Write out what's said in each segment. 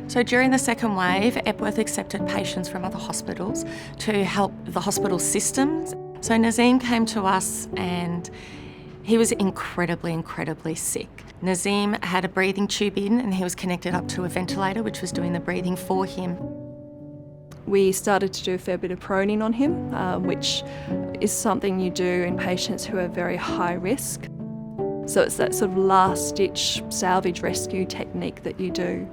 So during the second wave, Epworth accepted patients from other hospitals to help the hospital systems. So Nazim came to us and he was incredibly sick. Nazim had a breathing tube in and he was connected up to a ventilator which was doing the breathing for him. We started to do a fair bit of proning on him, which is something you do in patients who are very high risk. So it's that sort of last-ditch salvage rescue technique that you do.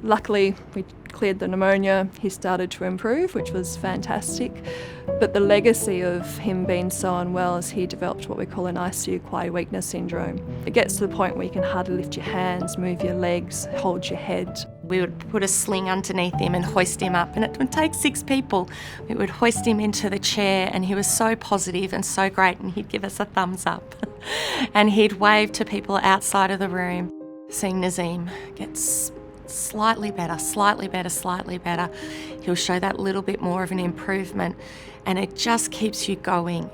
Luckily, we cleared the pneumonia, he started to improve, which was fantastic. But the legacy of him being so unwell is he developed what we call an ICU quiet weakness syndrome. It gets to the point where you can hardly lift your hands, move your legs, hold your head. We would put a sling underneath him and hoist him up, and it would take 6 people. We would hoist him into the chair and he was so positive and so great, and he'd give us a thumbs up. And he'd wave to people outside of the room. Seeing Nazim get slightly better, he'll show that little bit more of an improvement, and it just keeps you going.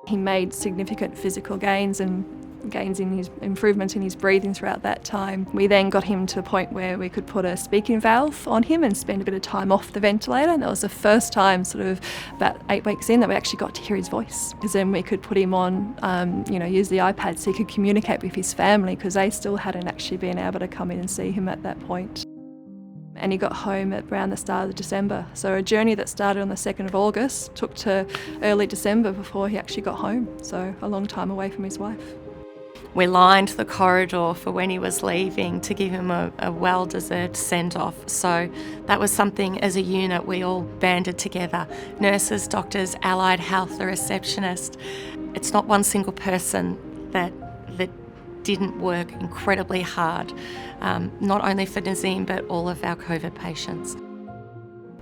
He made significant physical gains and gains in his improvement in his breathing throughout that time. We then got him to a point where we could put a speaking valve on him and spend a bit of time off the ventilator, and that was the first time, sort of about 8 weeks in, that we actually got to hear his voice, because then we could put him on, use the iPad so he could communicate with his family, because they still hadn't actually been able to come in and see him at that point. And he got home at around the start of December. So a journey that started on the 2nd of August took to early December before he actually got home. So a long time away from his wife. We lined the corridor for when he was leaving to give him a well-deserved send-off. So that was something as a unit we all banded together. Nurses, doctors, allied health, the receptionist. It's not one single person that didn't work incredibly hard, not only for Nazim but all of our COVID patients.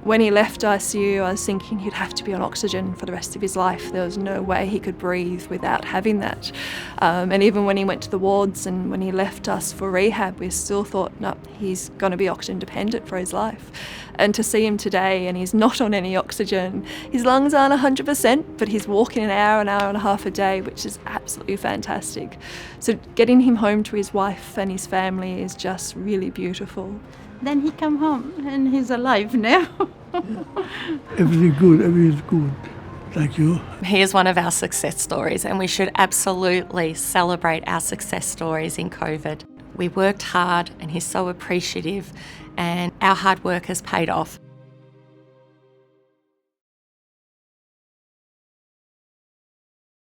When he left ICU, I was thinking he'd have to be on oxygen for the rest of his life. There was no way he could breathe without having that. And even when he went to the wards and when he left us for rehab, we still thought, no, he's going to be oxygen dependent for his life. And to see him today, and he's not on any oxygen, his lungs aren't 100%, but he's walking an hour and a half a day, which is absolutely fantastic. So getting him home to his wife and his family is just really beautiful. Then he come home and he's alive now. Everything good. Thank you. He is one of our success stories, and we should absolutely celebrate our success stories in COVID. We worked hard and he's so appreciative, and our hard work has paid off.